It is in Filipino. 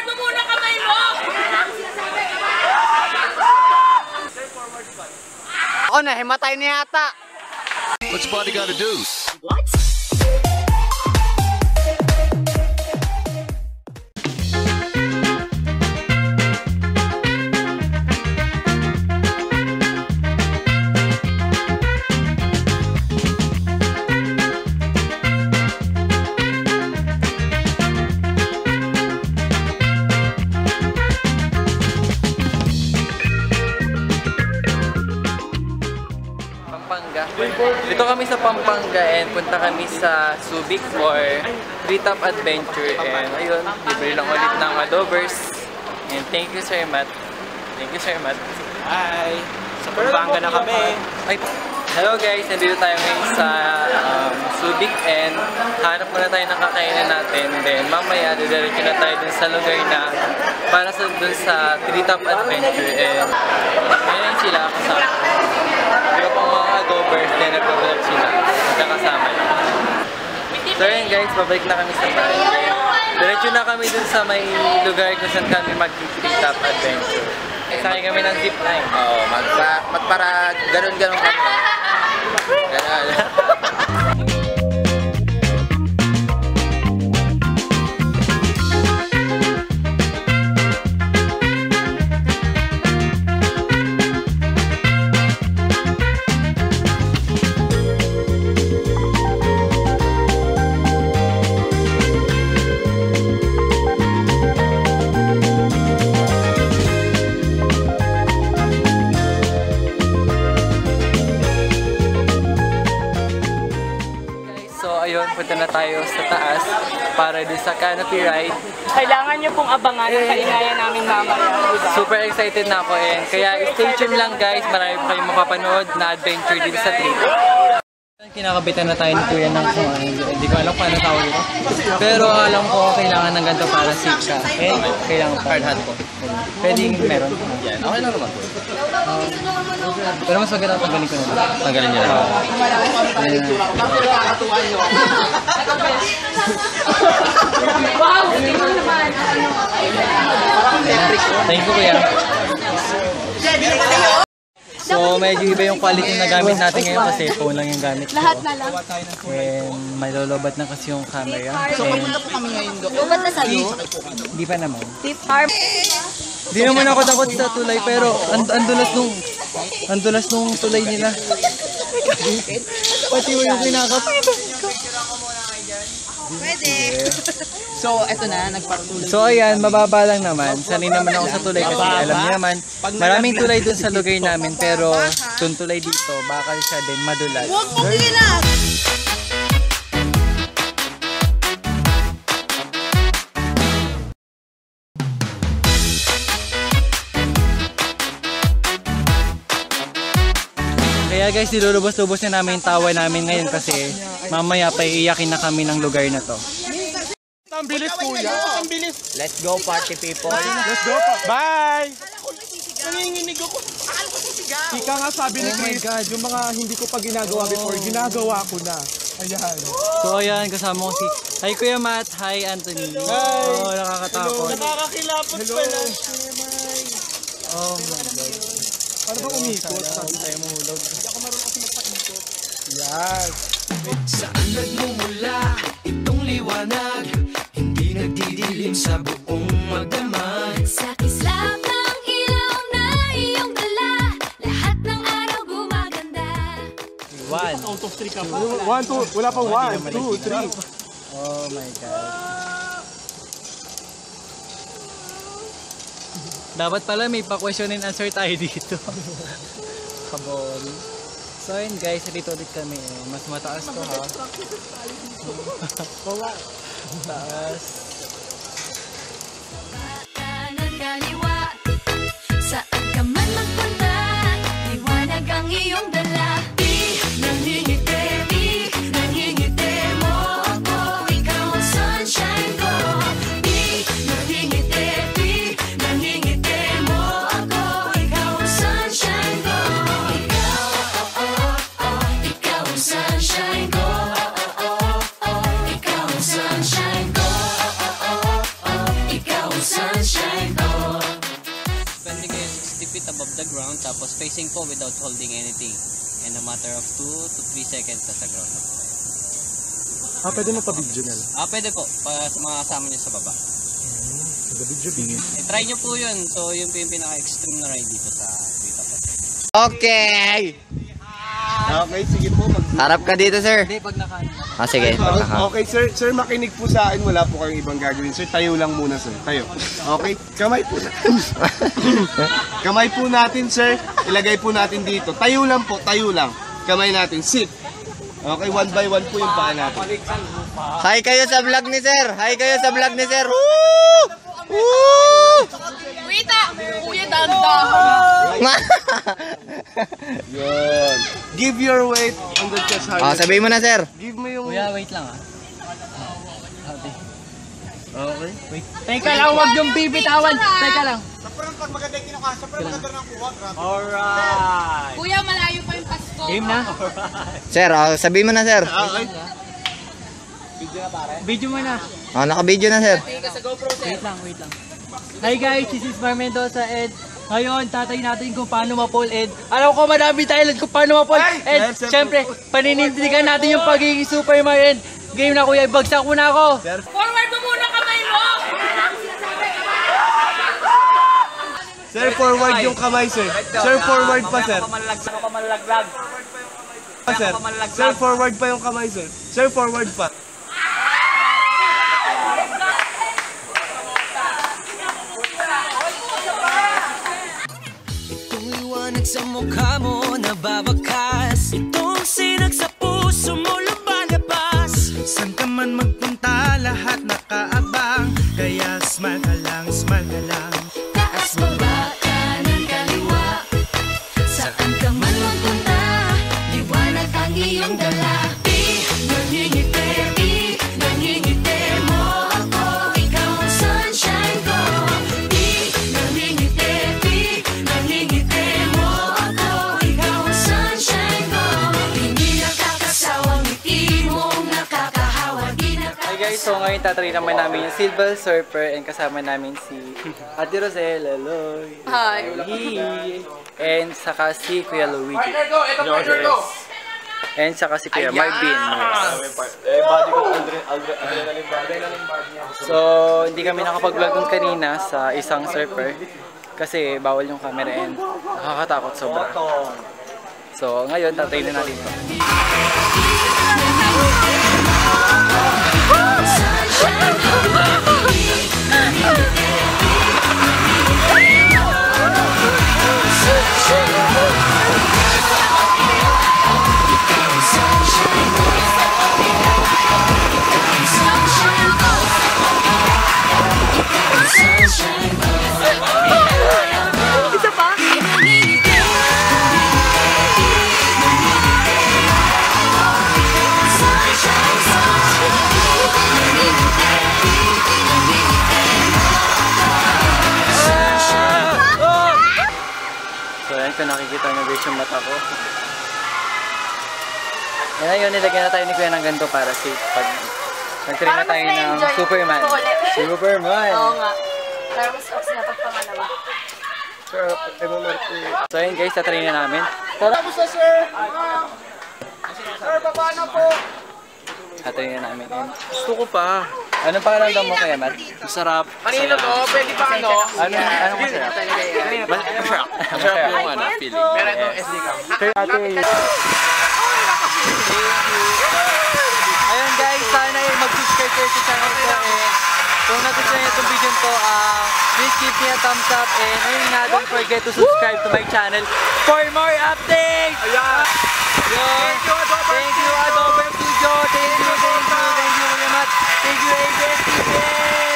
I-forward mo muna kamay mo! Ako na, himatay na yata. What's Buddy gotta do? What? Dito kami sa Pampanga and punta kami sa Subic for Treetop Adventure and ayun, libre lang ulit ng adobers and thank you Sir Matt. Thank you Sir Matt. Hi! Sa Pampanga na kami. Ay, hello guys, nandito tayo ngayon sa Subic and hanap muna tayo ng kakainan natin, then mamaya didiretso na tayo dun sa lugar na para sa dun sa Treetop Adventure and ngayon sila kasama. Di ba pang mga adobers, then nag-vlog sila. Magkakasama lang. So yun guys, babalik na kami sa bahay. Diretso na kami dun sa may lugar kung saan kami mag-Treetop Adventure. Sakay kami ng zipline. Oo, magpara ganun-ganun kami. Ganun. Punta na tayo sa taas para din sa canopy ride. Kailangan nyo pong abangan ang kainayan namin mamaya. Diba? Super excited na ako and kaya stay tuned lang guys. Marami pa kayong mapapanood na adventure din sa Treetop. Kinakabitan na tayo ni Kuya ng kung ano. Hindi ko alam kung ano tawag ito. Pero alam ko kailangan ng ganito para safe ka. And kailangan hard hat ko. Pwedeng meron. Yan, okay lang naman po. Pero mas maganda tanggalin ko na. Tanggalin niyo na. Wow! Tingnan naman! Thank you Kuya. So medyo iba yung quality na gamit natin ngayon kasi phone lang yung gamit ko. Lahat na lang. And malolobat na kasi yung camera. So pumunta po kami ngayon doon. Lobat na sa'yo? Hindi pa naman. Deep Farm. Hindi naman ako takot sa tulay pero andulas nung tulay nila. Pati mo yung kinakapit. Pwede. So, eto na, nagpatuloy. So ayan, mababa lang naman. Sanay naman ako sa tulay kasi alam niyo naman, maraming tulay dun sa lugar namin pero yung tulay dito, bakal siya din madulas. Huwag mo kilat! Kaya guys, nilulubos-lubos na namin yung tawa namin ngayon kasi mamaya pa iiyakin na kami ng lugar na to. Ang bilis kuya. Ang bilis. Let's go party people. Let's go pa. Bye! Nanginginig ako. Akala ko sisigaw. Ika nga sabi ni Chris, yung mga hindi ko pa ginagawa before, ginagawa ko na. Ayan. So ayan, kasama ko si... Hi Kuya Matt, hi Anthony. Hi! Oh, nakakatakot. Nakakakilapot pala. Oh my God. Paano ba umikot? Sabi tayo mahulog. Hindi ako marunong kasi magpa-ikot. Yes. Saan nagmumula itong liwanag? Hindi nagdidilim sa buong magdamag. Sa kislap ng ilaw na iyong dala, lahat ng araw gumaganda. 1. Out of 3 ka pa. 1, 2. Wala pa 1, 2, 3. Oh my God. Dapat pala may pa-question and answer tayo dito. Kabon. So yun guys, dito ulit kami. Mas mataas to ha. Taas. Kanan kaliwa, saan ka man magpunta, liwanag ang iyong dala. Di nangingiti mo ako, ikaw ang sunshine ko. Di nangingiti mo ako, ikaw ang sunshine ko. Ikaw ang sunshine ko. Ikaw ang sunshine ko. sunshine ko. Suspending kayo 60 feet above the ground, tapos facing po without holding anything. In a matter of 2 to 3 seconds sa ground na po. Pwede mo pa-video na lang. Pwede po, sa mga kasama niyo sa baba. Video bingin. Try nyo po yun. So, yun po yung pinaka-extreme na ride dito sa Tita po. Okay! Okay, sige po. Harap ka dito, sir. Hindi, pag naka... Sige. Okay, sir. Sir, makinig po sa akin. Wala po kayong ibang gagawin. Sir, tayo lang muna, sir. Tayo. Okay? Kamay po natin. Kamay po natin, sir. Ilagay po natin dito. Tayo lang po. Tayo lang. Kamay natin. Sit. Okay, one by one po yung paa natin. Hi kayo sa vlog ni sir. Hi kayo sa vlog ni sir. Woo! Woo! Wita! Kuya, danda! Yun. Give your weight on the chest harness. Sabihin mo na, sir. Give me yung... Kuya, wait lang Okay. Teka lang, huwag yung bibitawan. Teka lang. Alright. Kuya, malayo pa yung Pasko. Game na? Sir, sabihin mo na, sir. Okay. Video mo na. Naka-video na, sir. Wait lang. Hi guys, this is Mar Mendoza and ngayon tatay natin kung paano ma-pull and alam ko madami talent kung paano ma-pull and syempre paninindigan natin yung pagiging Superman and game na kuya, ibagsak mo na ako. Forward mo muna kamay mo! Sir, forward yung kamay, sir. Sir, forward pa, sir. Sir, forward pa yung kamay, sir. Sir, forward pa. Itong liwanag sa mukha mo nababakas, itong sinag sa puso mo lumalabas. Saan ka man magpunta, lahat nakaabang, kaya smile ka lang, smile ka lang. Taas baba, kanan kaliwa. Saan ka man magpunta, liwanag ang iyong dala. Nangingiti mo ako, ikaw ang sunshine ko. Nangingiti mo ako, ikaw ang sunshine ko. Hindi nakakasawang ngiti mong nakakahawa. Hi guys, so ngayon tatry naman namin yung Silver Surfer and kasama namin si Ate Rosel, hello. Hi. And saka si Kuya Luigi. And saka si Kuya Marvin. So, hindi kami nakapag-vlog dun kanina sa isang surfer kasi bawal yung camera and nakakatakot sobra. So, ngayon tatry na natin ito. So ayan, kung nakikita nyo guys yung mata ko. Ayan yun, nilagyan na tayo ni Kuya ng ganito para safe pag nag-train na tayo ng Superman. Superman! Oo nga. Pero mas na pagpangalawa. So ayun guys, tatry na namin. Tara po sa sir! Sir, baba na po! Tatry na namin. And gusto ko pa. Anong pakiramdam mo kaya, Matt? Masarap. Kanina to, pwede pa ano? Anong masarap? Masarap yung ano, feeling. Pero ito, SD cam. Ayun guys, sana mag-subscribe kayo sa channel ko and kung nagustuhan niyo itong video ko, please give me a thumbs up and ayun nga, don't forget to subscribe to my channel for more updates! Ayan! Thank you, Adobe Studio! Thank you very much! Thank you, ABS-CBN!